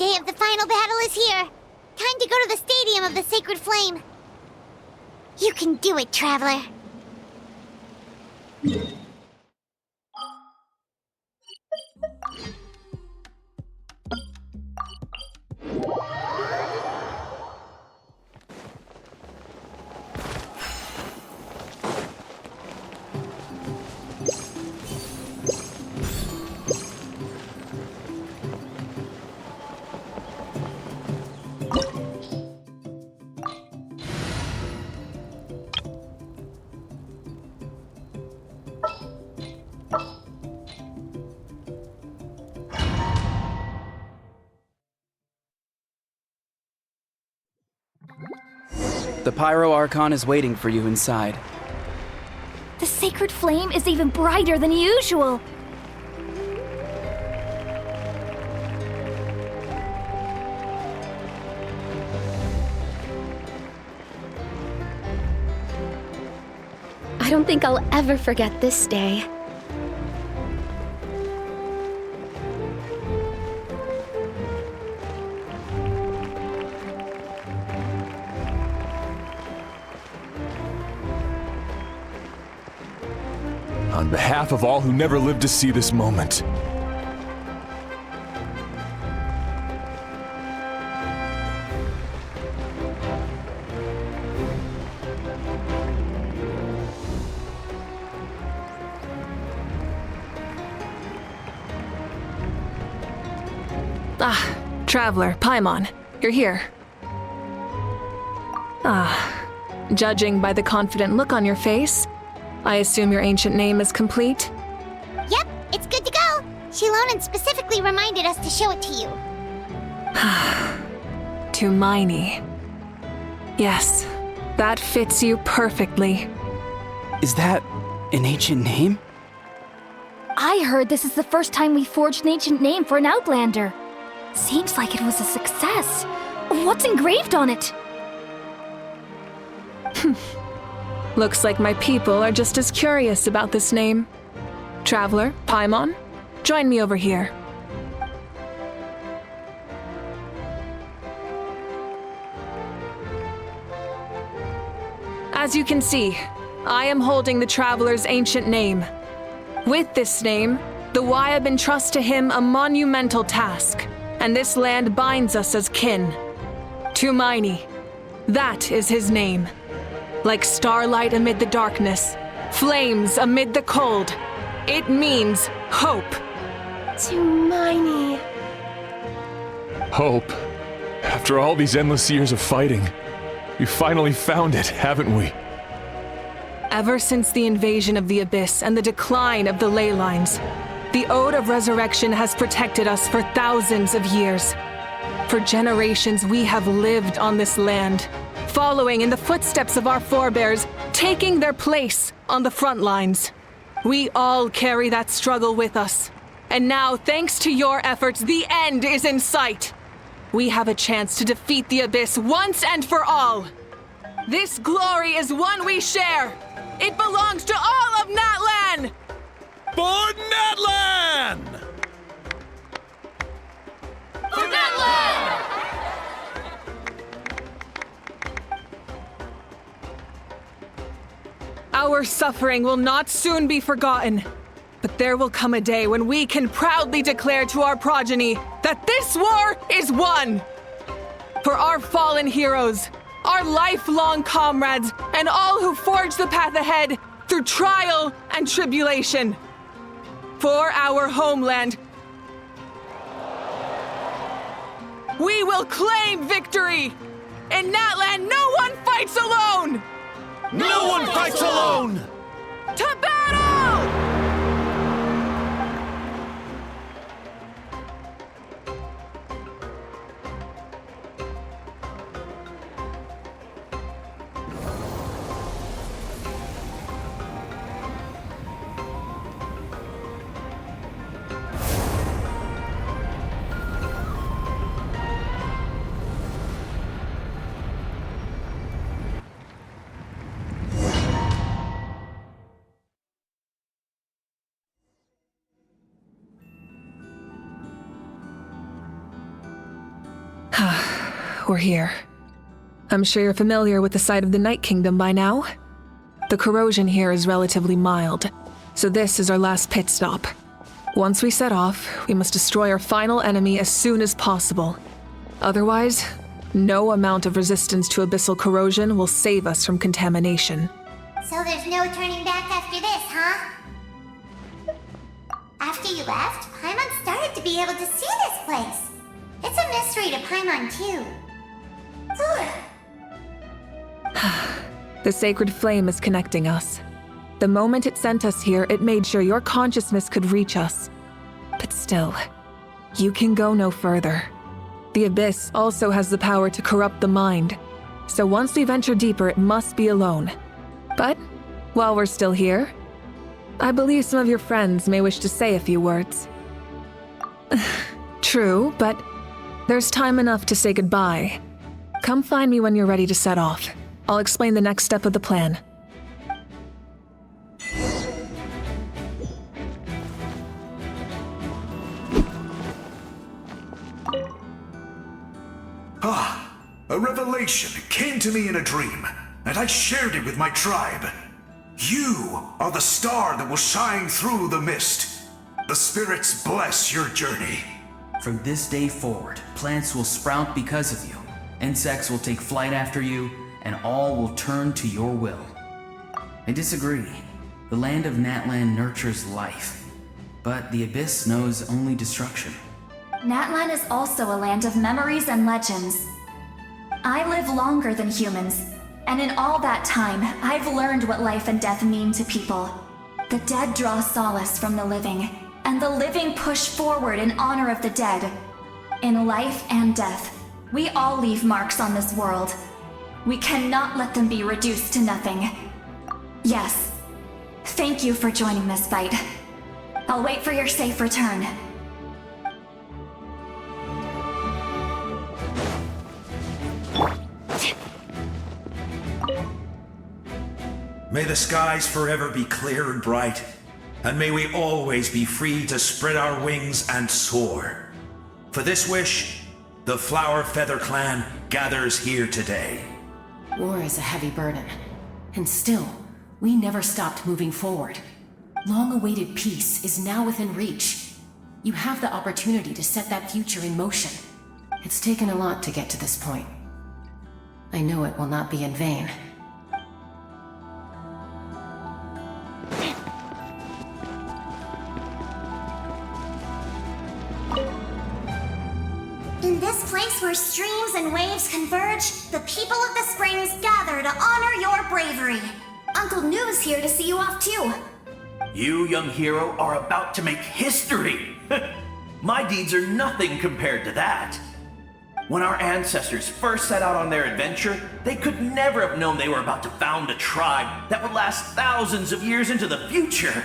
day of the final battle is here. Time to go to the stadium of the Sacred Flame. You can do it, Traveler. The pyro Archon is waiting for you inside. The sacred flame is even brighter than usual. I don't think I'll ever forget this day. On behalf of all who never lived to see this moment. Traveler, Paimon, you're here. Judging by the confident look on your face, I assume your ancient name is complete? Yep, it's good to go. Shilonen specifically reminded us to show it to you. To Miney. Yes, that fits you perfectly. Is that an ancient name? I heard this is the first time we forged an ancient name for an Outlander. Seems like it was a success. What's engraved on it? Looks like my people are just as curious about this name. Traveler, Paimon, join me over here. As you can see, I am holding the Traveler's ancient name. With this name, the Wyab entrust to him a monumental task, and this land binds us as kin. To Miney, that is his name. Like starlight amid the darkness, flames amid the cold, it means hope. To Miney. Hope. After all these endless years of fighting, we finally found it, haven't we? Ever since the invasion of the Abyss and the decline of the ley lines, the Ode of Resurrection has protected us for thousands of years. For generations, we have lived on this land, following in the footsteps of our forebears, taking their place on the front lines. We all carry that struggle with us. And now, thanks to your efforts, the end is in sight. We have a chance to defeat the Abyss once and for all. This glory is one we share. It belongs to all of Natlan! For Natlan! For Natlan! Our suffering will not soon be forgotten, but there will come a day when we can proudly declare to our progeny that this war is won! For our fallen heroes, our lifelong comrades, and all who forge the path ahead through trial and tribulation. For our homeland, we will claim victory! In Natlan, no one fights alone! No one fights alone! To battle! we're here. I'm sure you're familiar with the site of the Night Kingdom by now. The corrosion here is relatively mild, so this is our last pit stop. Once we set off, we must destroy our final enemy as soon as possible. Otherwise, no amount of resistance to abyssal corrosion will save us from contamination. So there's no turning back after this, huh? After you left, Paimon started to be able to see this place. It's a mystery to Paimon, too. The sacred flame is connecting us. The moment it sent us here, it made sure your consciousness could reach us. But still, you can go no further. The Abyss also has the power to corrupt the mind, so once we venture deeper, it must be alone. But, while we're still here, I believe some of your friends may wish to say a few words. True, but there's time enough to say goodbye. Come find me when you're ready to set off. I'll explain the next step of the plan. A revelation came to me in a dream, and I shared it with my tribe. You are the star that will shine through the mist. The spirits bless your journey. From this day forward, plants will sprout because of you, insects will take flight after you, and all will turn to your will. I disagree. The land of Natlan nurtures life, but the Abyss knows only destruction. Natlan is also a land of memories and legends. I live longer than humans, and in all that time, I've learned what life and death mean to people. The dead draw solace from the living, and the living push forward in honor of the dead. In life and death, we all leave marks on this world. We cannot let them be reduced to nothing. Yes, thank you for joining this fight. I'll wait for your safe return. May the skies forever be clear and bright, and may we always be free to spread our wings and soar. For this wish, the Flower Feather Clan gathers here today. War is a heavy burden, and still, we never stopped moving forward. Long-awaited peace is now within reach. You have the opportunity to set that future in motion. It's taken a lot to get to this point. I know it will not be in vain. In this place where streams and waves converge, the people of the springs gather to honor your bravery. Uncle Noo's here to see you off too. You, young hero, are about to make history! My deeds are nothing compared to that. When our ancestors first set out on their adventure, they could never have known they were about to found a tribe that would last thousands of years into the future.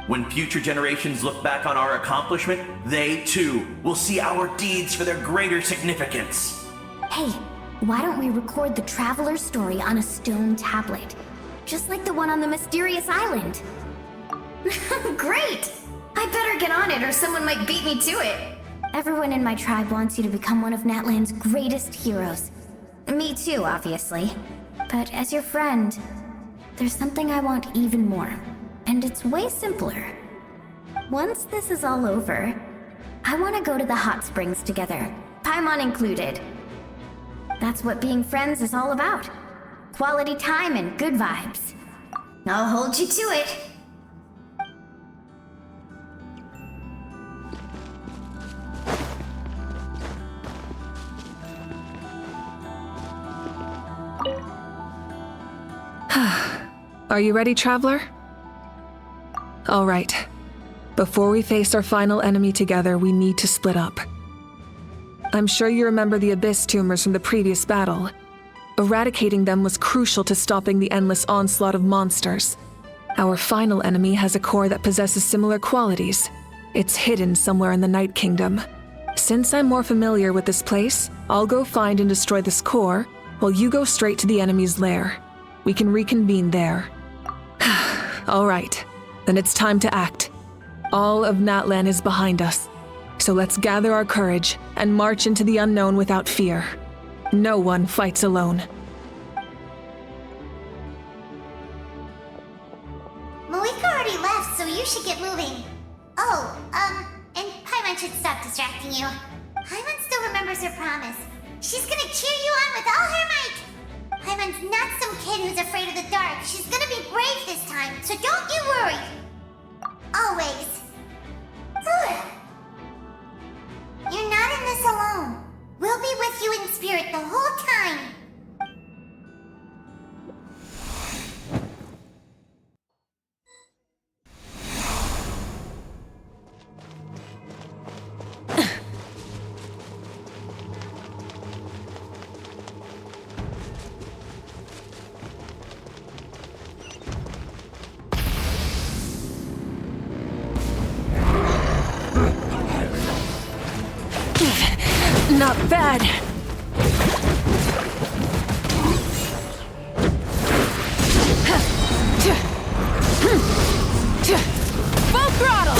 When future generations look back on our accomplishment, they too will see our deeds for their greater significance. Hey, why don't we record the traveler's story on a stone tablet? Just like the one on the mysterious island. Great! I better get on it or someone might beat me to it. Everyone in my tribe wants you to become one of Natlan's greatest heroes. Me too, obviously. But as your friend, there's something I want even more. And it's way simpler. Once this is all over, I want to go to the hot springs together, Paimon included. That's what being friends is all about. Quality time and good vibes. I'll hold you to it. Are you ready, traveler? All right. Before we face our final enemy together, we need to split up. I'm sure you remember the Abyss tumors from the previous battle. Eradicating them was crucial to stopping the endless onslaught of monsters. Our final enemy has a core that possesses similar qualities. It's hidden somewhere in the Night Kingdom. Since I'm more familiar with this place, I'll go find and destroy this core, while you go straight to the enemy's lair. We can reconvene there. All right, then it's time to act. All of Natlan is behind us, so let's gather our courage and march into the unknown without fear. No one fights alone. Malika already left, so you should get moving. Oh, and Paimon should stop distracting you. Paimon still remembers her promise. She's gonna cheer you on with all her might. Paimon's not some kid who's afraid of the dark. She's gonna be brave this time, so don't you worry. Always. You're not in this alone. We'll be with you in spirit the whole time. Not bad. Full throttle!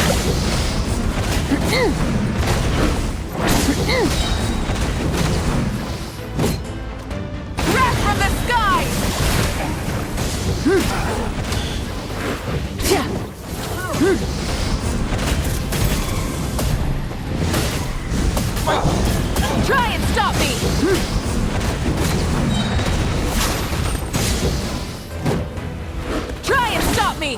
Wrath from the sky! Try and stop me! Try and stop me!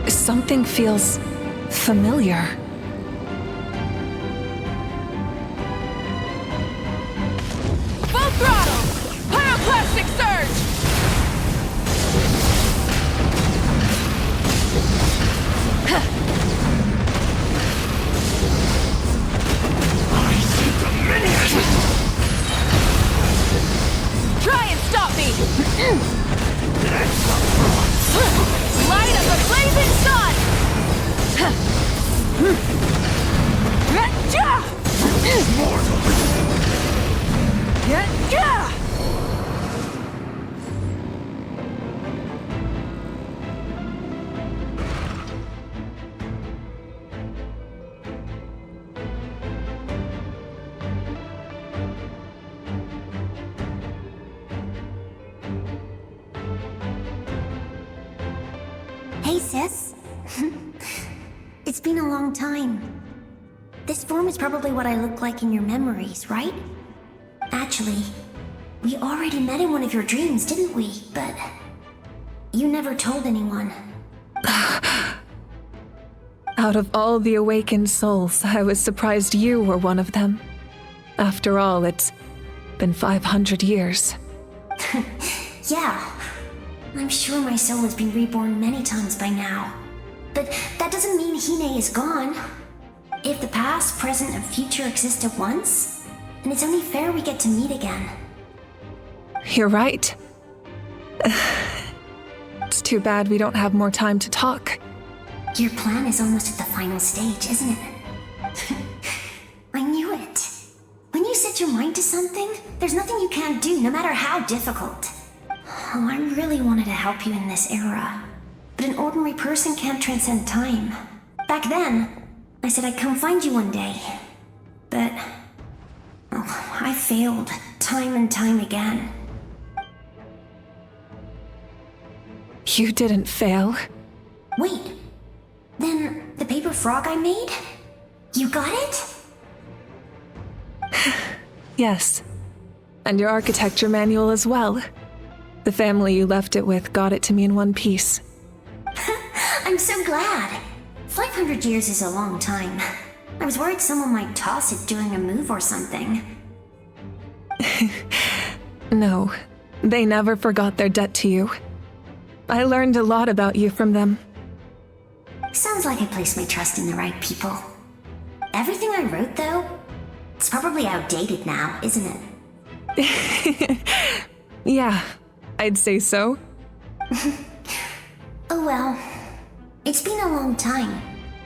Something feels familiar. Full throttle! Pyroclastic surge! Try and stop me! Light of the blazing sun! Hey, sis. It's been a long time. This form is probably what I look like in your memories, right? Actually, we already met in one of your dreams, didn't we? But you never told anyone. Out of all the awakened souls, I was surprised you were one of them. After all, it's been 500 years. Yeah. I'm sure my soul has been reborn many times by now. But that doesn't mean Hine is gone. If the past, present, and future exist at once, then it's only fair we get to meet again. You're right. It's too bad we don't have more time to talk. Your plan is almost at the final stage, isn't it? I knew it. When you set your mind to something, there's nothing you can't do, no matter how difficult. Oh, I really wanted to help you in this era. But an ordinary person can't transcend time. Back then, I said I'd come find you one day. But I failed time and time again. You didn't fail. Wait, then the paper frog I made? You got it? Yes. And your architecture manual as well. The family you left it with got it to me in one piece. I'm so glad. 500 years is a long time. I was worried someone might toss it during a move or something. No, they never forgot their debt to you. I learned a lot about you from them. Sounds like I placed my trust in the right people. Everything I wrote, though, it's probably outdated now, isn't it? Yeah, I'd say so. Oh well. It's been a long time.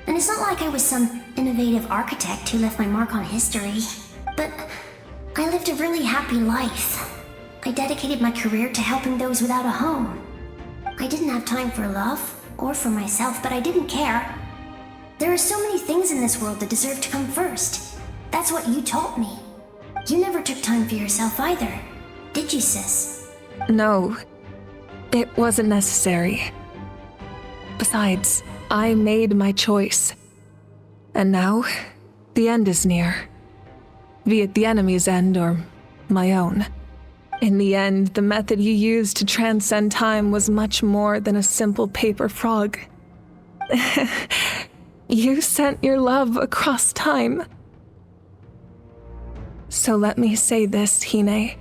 And it's not like I was some innovative architect who left my mark on history. But I lived a really happy life. I dedicated my career to helping those without a home. I didn't have time for love, or for myself, but I didn't care. There are so many things in this world that deserve to come first. That's what you taught me. You never took time for yourself either, did you, sis? No, it wasn't necessary. Besides, I made my choice. And now, the end is near. Be it the enemy's end or my own. In the end, the method you used to transcend time was much more than a simple paper frog. You sent your love across time. So let me say this, Hine.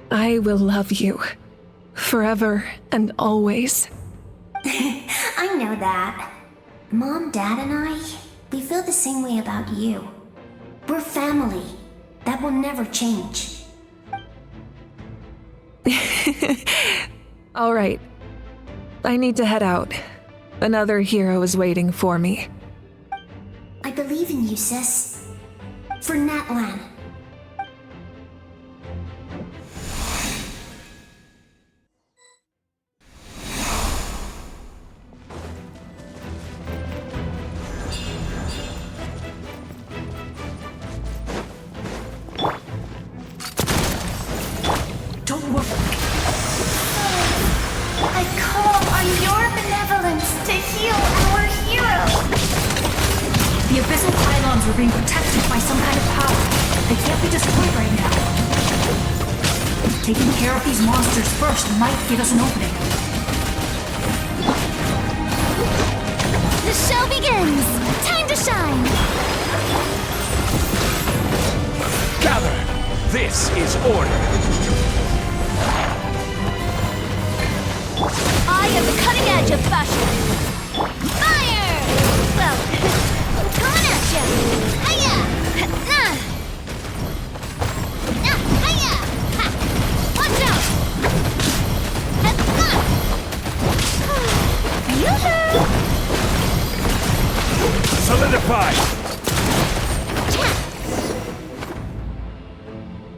I will love you. Forever and always. I know that. Mom, Dad, and I, we feel the same way about you. We're family. That will never change. All right. I need to head out. Another hero is waiting for me. I believe in you, sis. For Natlan. Don't worry. I call on your benevolence to heal our hero. The abyssal pylons are being protected by some kind of power. They can't be destroyed right now. Taking care of these monsters first might give us an opening. The show begins. Time to shine. Gather! This is order! I am the cutting edge of fashion. Fire! Well, I'm coming at ya. Hiya! Nah! Nah! Hiya! Ha! Watch out! Yoo-hoo! Solidify!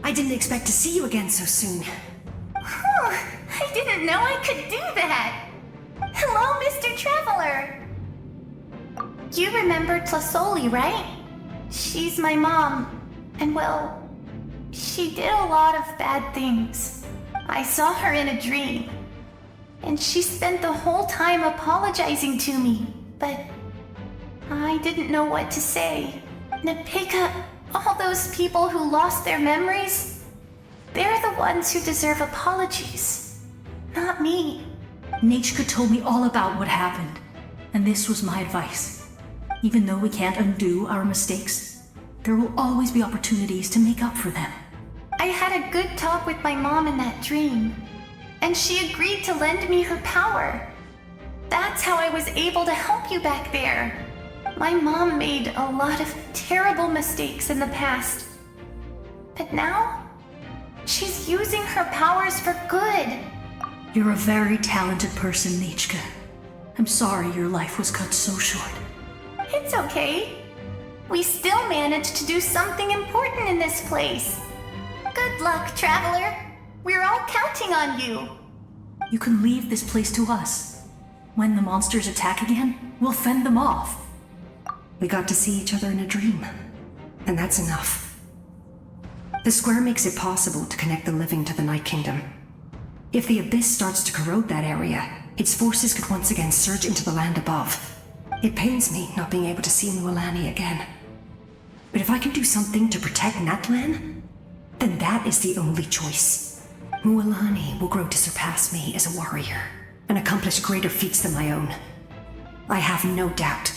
I didn't expect to see you again so soon. I didn't know I could do that! Hello, Mr. Traveler! You remember Tlasoli, right? She's my mom. And well, she did a lot of bad things. I saw her in a dream. And she spent the whole time apologizing to me. But I didn't know what to say. Napika, all those people who lost their memories, they're the ones who deserve apologies. Not me. Nachka told me all about what happened, and this was my advice. Even though we can't undo our mistakes, there will always be opportunities to make up for them. I had a good talk with my mom in that dream, and she agreed to lend me her power. That's how I was able to help you back there. My mom made a lot of terrible mistakes in the past, but now she's using her powers for good. You're a very talented person, Nachka. I'm sorry your life was cut so short. It's okay. We still managed to do something important in this place. Good luck, Traveler. We're all counting on you. You can leave this place to us. When the monsters attack again, we'll fend them off. We got to see each other in a dream, and that's enough. The square makes it possible to connect the living to the Night Kingdom. If the Abyss starts to corrode that area, its forces could once again surge into the land above. It pains me not being able to see Mualani again. But if I can do something to protect Natlan, then that is the only choice. Mualani will grow to surpass me as a warrior, and accomplish greater feats than my own. I have no doubt.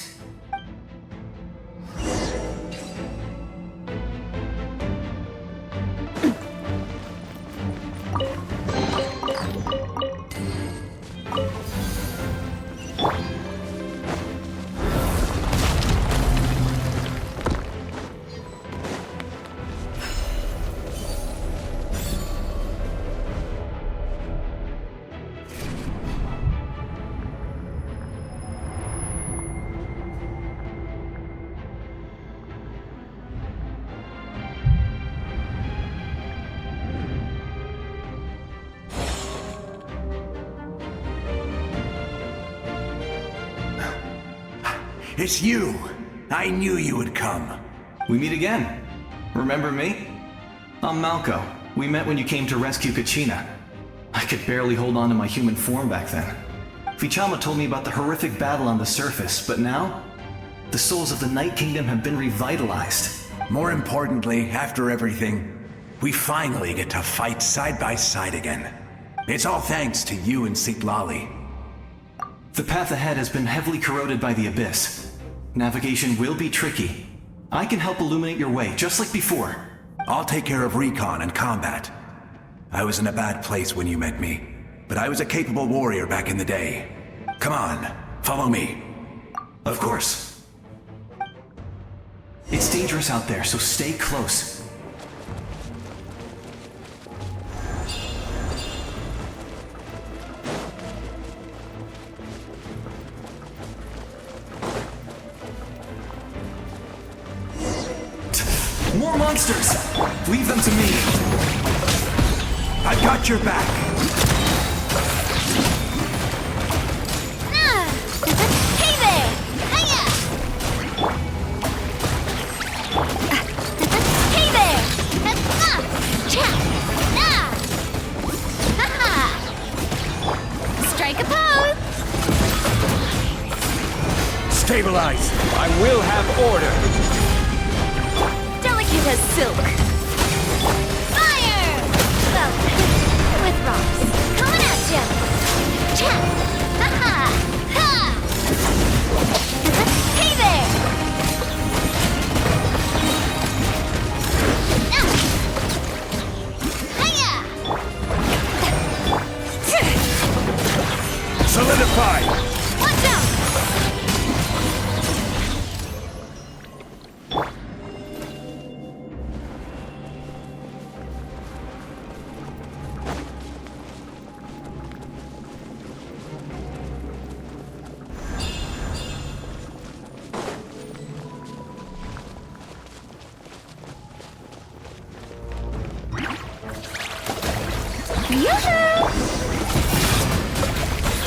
It's you! I knew you would come. We meet again. Remember me? I'm Malco. We met when you came to rescue Kachina. I could barely hold on to my human form back then. Vichama told me about the horrific battle on the surface, but now, the souls of the Night Kingdom have been revitalized. More importantly, after everything, we finally get to fight side by side again. It's all thanks to you and Sitlali. The path ahead has been heavily corroded by the Abyss. Navigation will be tricky. I can help illuminate your way, just like before. I'll take care of recon and combat. I was in a bad place when you met me, but I was a capable warrior back in the day. Come on, follow me. Of course. It's dangerous out there, so stay close. More monsters! Leave them to me. I've got your back. Hey there! Hiya! Hey there! Strike a pose! Stabilize! I will have order! Delicate as silk. Fire! Well, with rocks. Coming at ya! Cha! Ha-ha! Ha! Hey there! Hiya! Solidify! Watch out!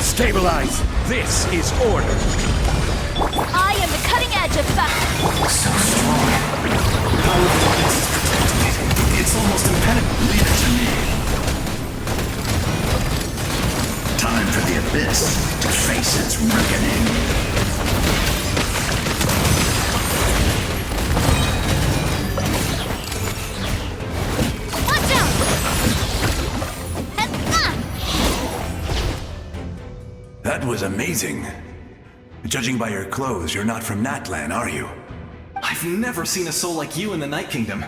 Stabilize! This is order! I am the cutting edge of battle. So strong. How would the Abyss is protecting it? It's almost impenetrable. Leave it to me. Time for the Abyss to face its reckoning. Watch out! That was amazing. Judging by your clothes, you're not from Natlan, are you? I've never seen a soul like you in the Night Kingdom.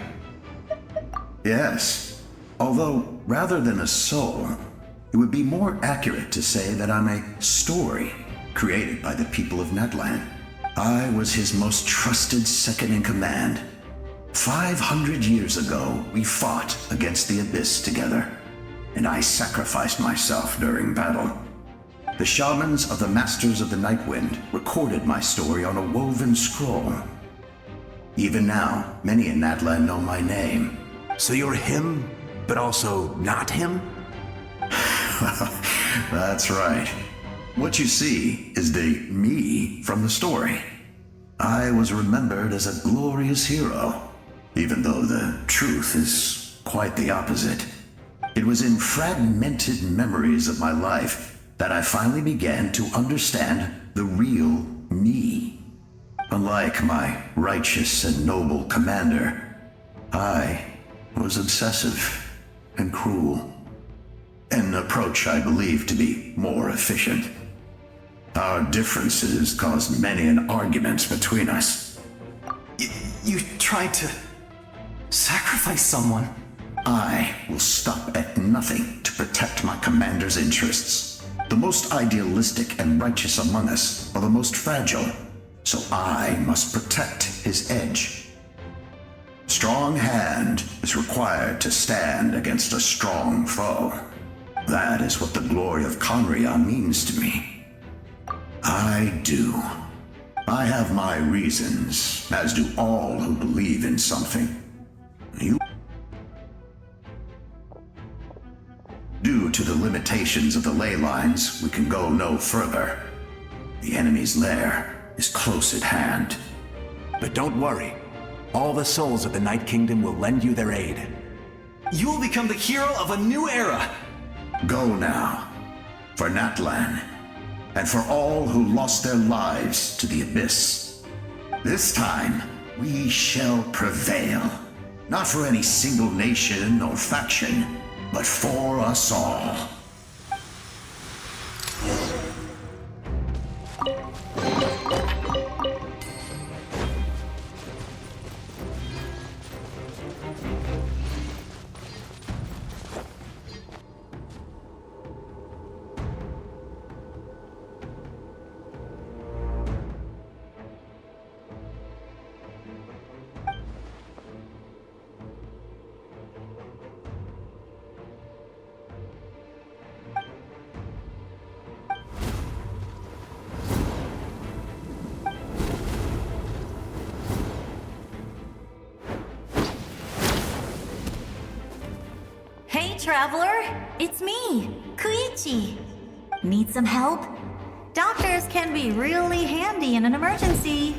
Yes. Although, rather than a soul, it would be more accurate to say that I'm a story created by the people of Natlan. I was his most trusted second-in-command. 500 years ago, we fought against the Abyss together, and I sacrificed myself during battle. The shamans of the Masters of the Nightwind recorded my story on a woven scroll. Even now, many in Natlan know my name. So you're him, but also not him? That's right. What you see is the me from the story. I was remembered as a glorious hero, even though the truth is quite the opposite. It was in fragmented memories of my life that I finally began to understand the real me. Unlike my righteous and noble commander, I was obsessive and cruel. An approach I believe to be more efficient. Our differences caused many an arguments between us. You tried to sacrifice someone? I will stop at nothing to protect my commander's interests. The most idealistic and righteous among us are the most fragile, so I must protect his edge. Strong hand is required to stand against a strong foe. That is what the glory of Conria means to me. I do. I have my reasons, as do all who believe in something. Due to the limitations of the ley lines, we can go no further. The enemy's lair is close at hand. But don't worry. All the souls of the Night Kingdom will lend you their aid. You will become the hero of a new era! Go now, for Natlan, and for all who lost their lives to the Abyss. This time, we shall prevail. Not for any single nation or faction, but for us all. Hey, traveler! It's me, Koichi. Need some help? Doctors can be really handy in an emergency.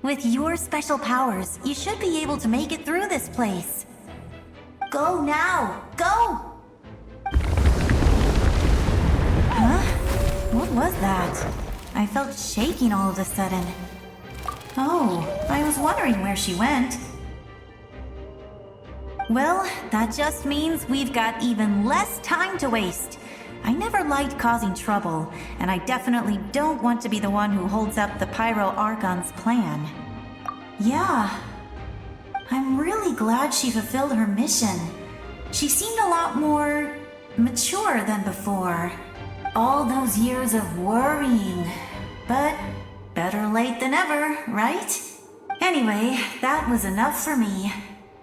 With your special powers, you should be able to make it through this place. Go now! Go! Huh? What was that? I felt shaking all of a sudden. Oh, I was wondering where she went. Well, that just means we've got even less time to waste. I never liked causing trouble, and I definitely don't want to be the one who holds up the Pyro Archon's plan. Yeah, I'm really glad she fulfilled her mission. She seemed a lot more mature than before. All those years of worrying, but better late than ever, right? Anyway, that was enough for me.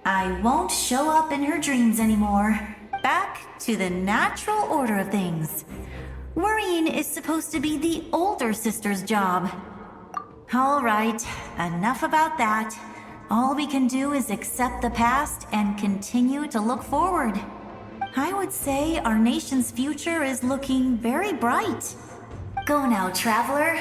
I won't show up in her dreams anymore. Back to the natural order of things. Worrying is supposed to be the older sister's job. All right, enough about that. All we can do is accept the past and continue to look forward. I would say our nation's future is looking very bright. Go now, traveler.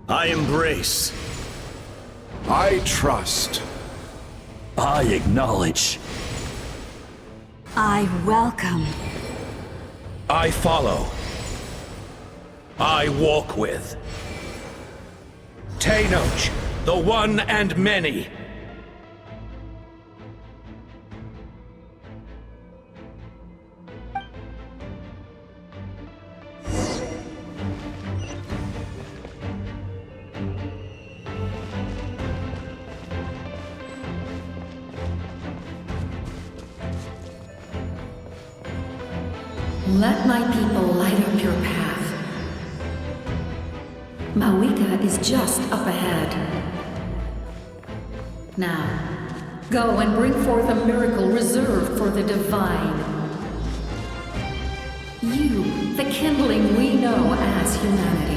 I embrace. I trust. I acknowledge. I welcome. I follow. I walk with. Tenoch, the one and many. Let my people light up your path. Mawika is just up ahead. Now, go and bring forth a miracle reserved for the divine. You, the kindling we know as humanity.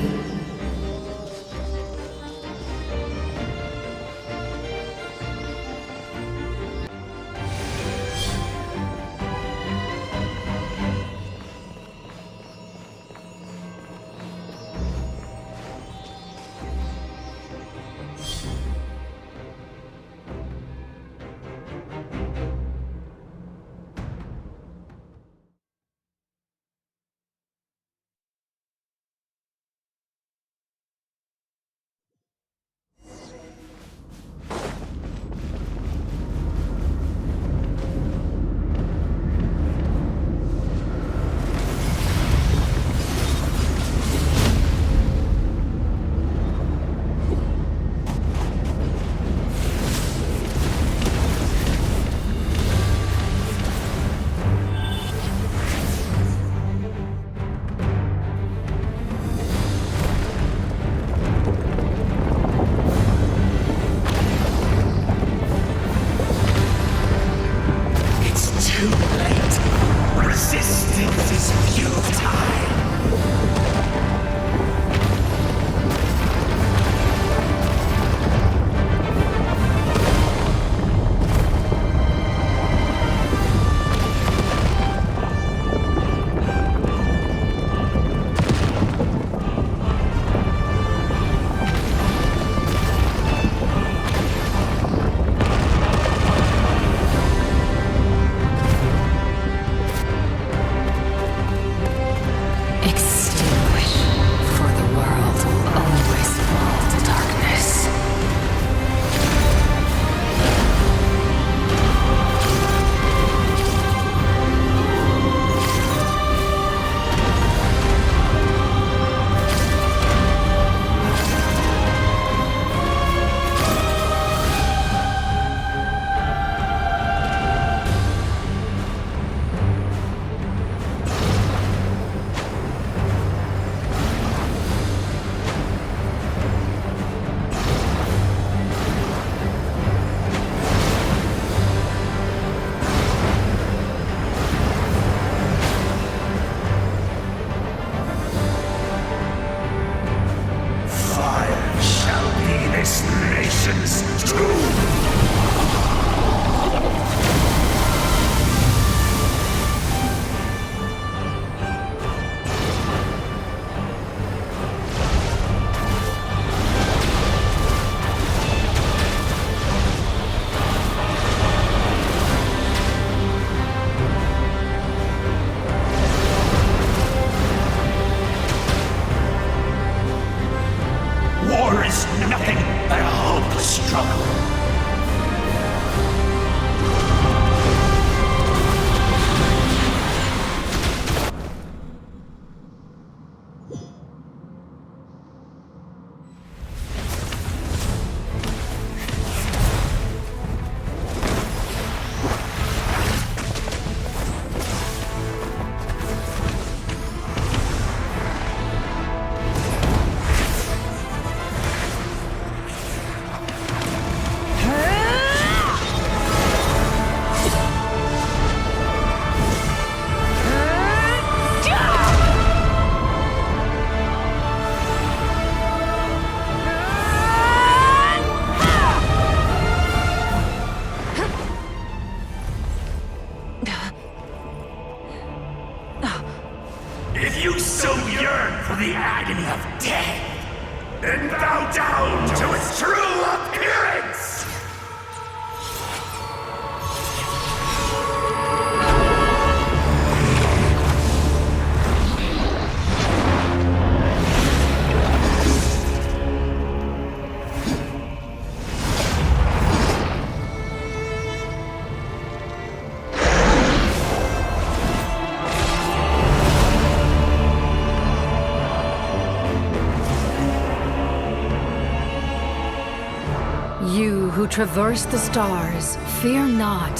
who traverse the stars, fear not.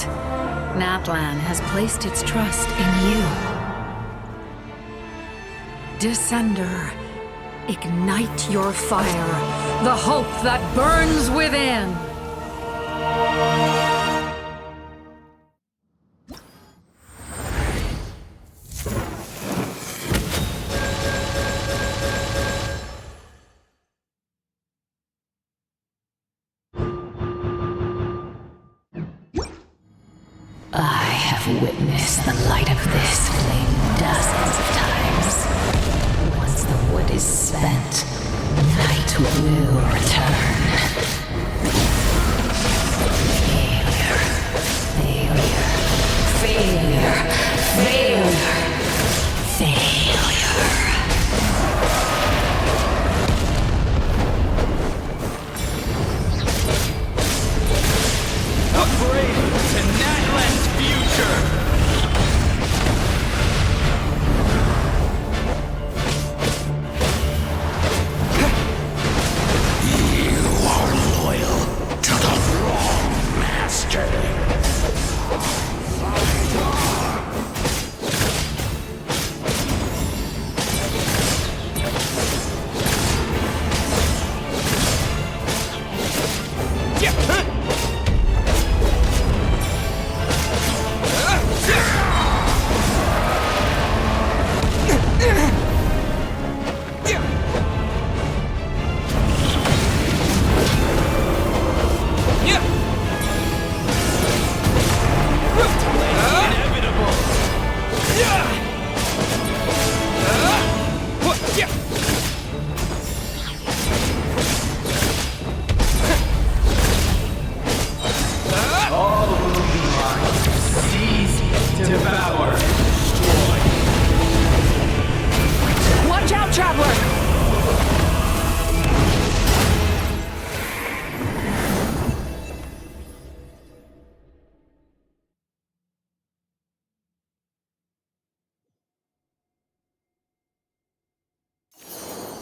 Natlan has placed its trust in you. Descender, ignite your fire, the hope that burns within! I have witnessed the light of this flame dozens of times. Once the wood is spent, night will return. Failure. Failure. Failure. Failure. Upgrade to Natlan's future! You are loyal to the wrong master.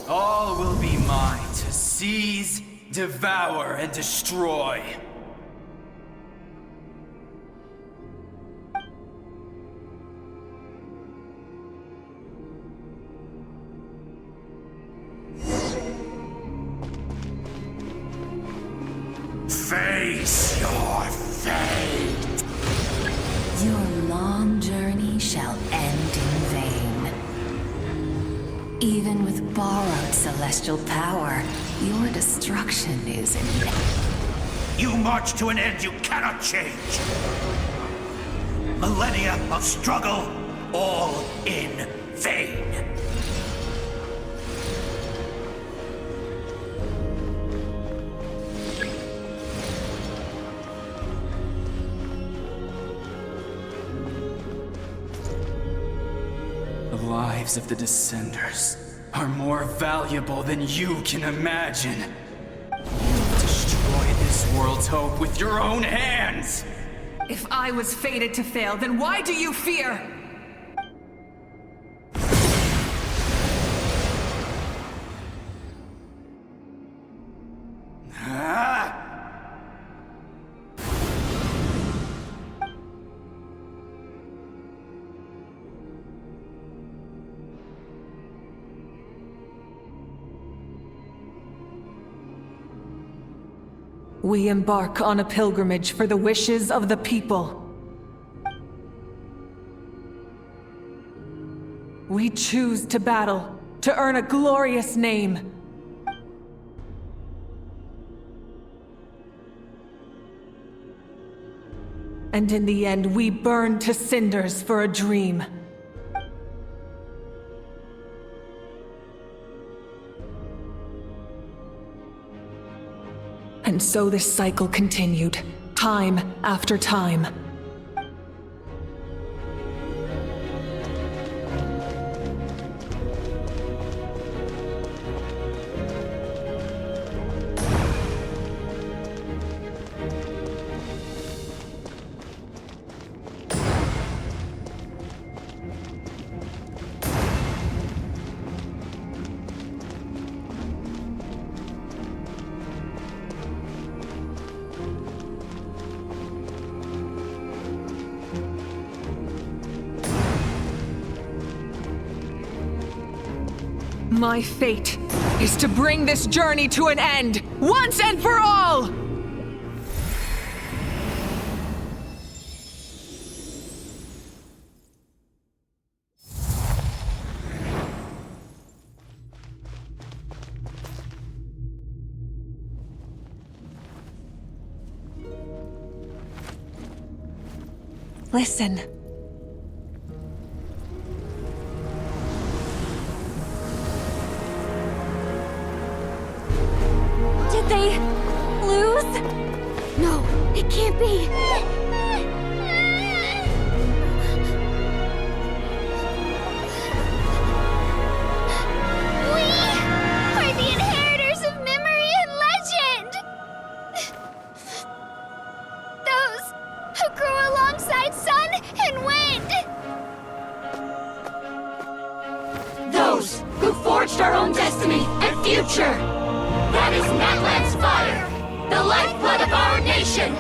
All will be mine to seize, devour, and destroy. Face your fate. Your long journey shall end in vain. Even with borrowed celestial power, your destruction is inevitable. You march to an end you cannot change. Millennia of struggle, all in vain. The lives of the Descenders are more valuable than you can imagine. You've destroyed this world's hope with your own hands! If I was fated to fail, then why do you fear? We embark on a pilgrimage for the wishes of the people. We choose to battle, to earn a glorious name. And in the end, we burn to cinders for a dream. And so this cycle continued, time after time. My fate is to bring this journey to an end, once and for all! Listen. Did they lose? No, it can't be. We are the inheritors of memory and legend! Those who grow alongside sun and wind! Those who forged our own destiny and future! That is Natlan's fire, the lifeblood of our nation!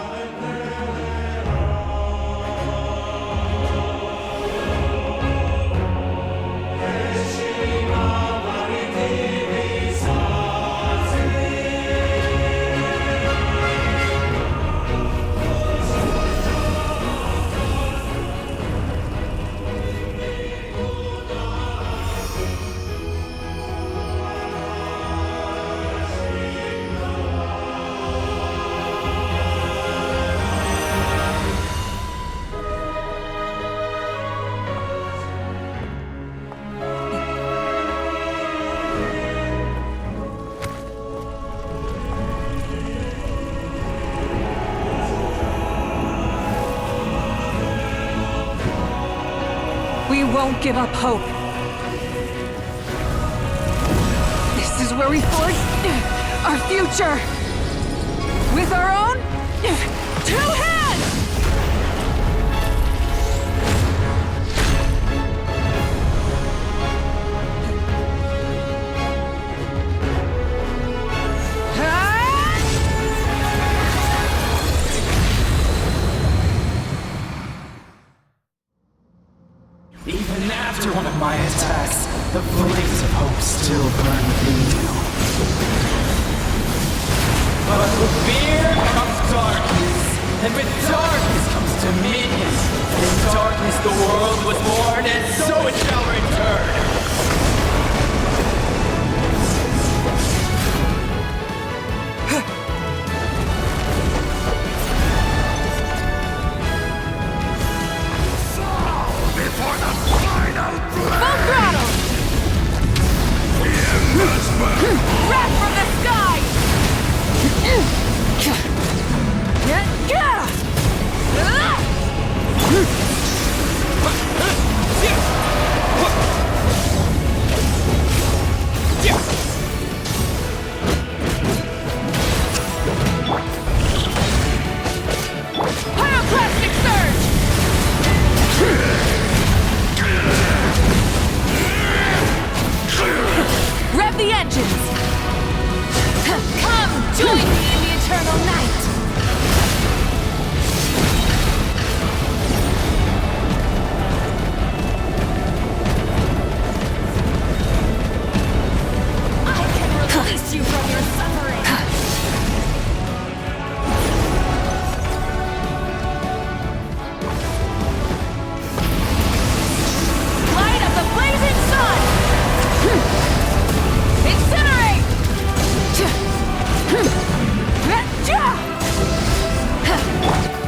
We won't give up hope. This is where we forge our future. With our own 2 hands! Even after one of my attacks, the blaze of hope still burned within you. But with fear comes darkness, and with darkness comes dominion. In darkness the world was born, and so it shall return. Full throttle! Wrath from the sky! Pyroclastic surge! Rev the engines! Come, join me in the eternal night! I can release you from your suffering! Light of the blazing sun! Incinerate!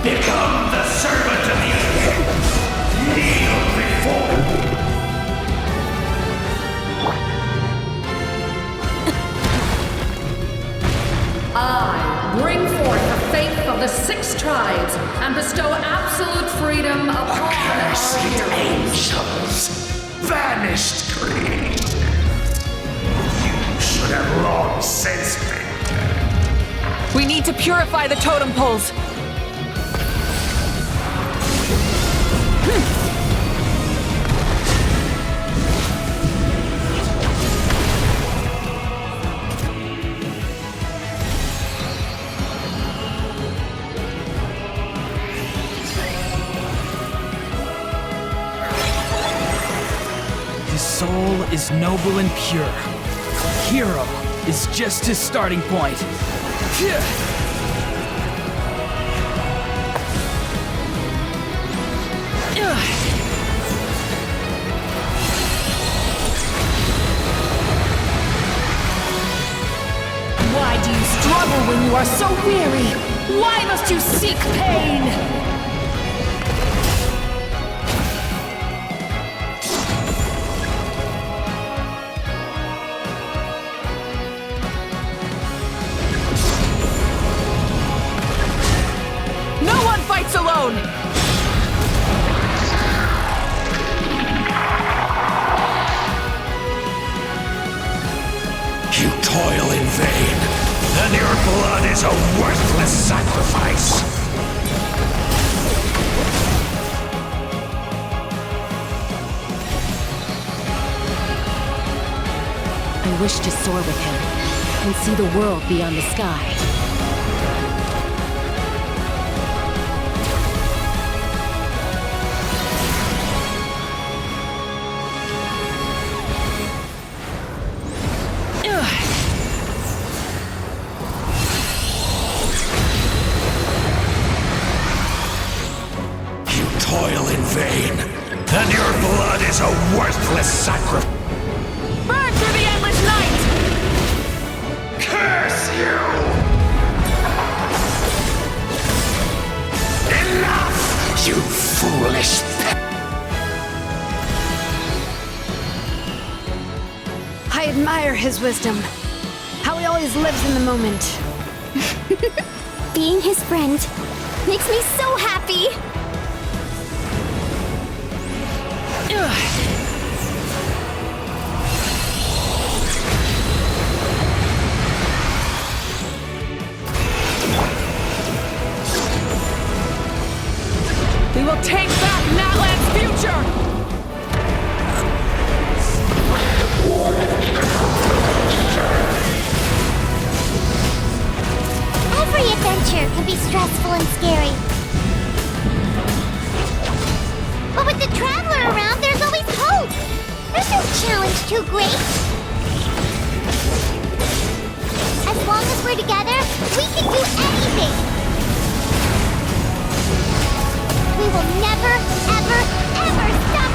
Become the servant of the earth. Kneel before me. I bring forth the faith of the 6 tribes and bestow absolute freedom upon our Accursed heroes. angels, vanished greed. You should have long since been. We need to purify the totem poles. His soul is noble and pure. hero is just his starting point. Why do you struggle when you are so weary? Why must you seek pain? No one fights alone! You toil in vain, and your blood is a worthless sacrifice. I wish to soar with him and see the world beyond the sky. Toil in vain, and your blood is a worthless sacrifice. Burn through the endless night! Curse you! Enough, you foolish I admire his wisdom. How he always lives in the moment. Being his friend makes me so happy! We will take back Natlan's future! Every adventure can be stressful and scary. But with the Traveler around, there's always hope! There's no challenge too great! As long as we're together, we can do anything! We will never, ever, ever stop!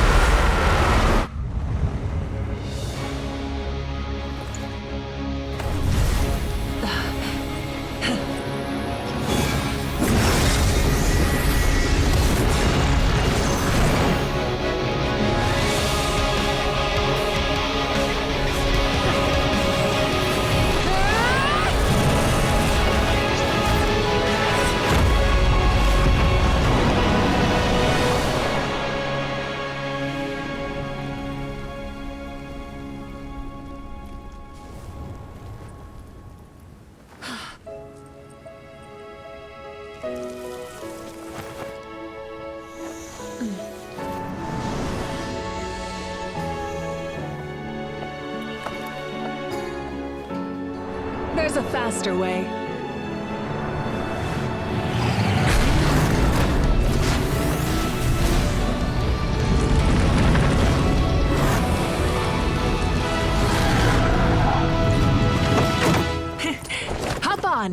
There's a faster way. Hop on!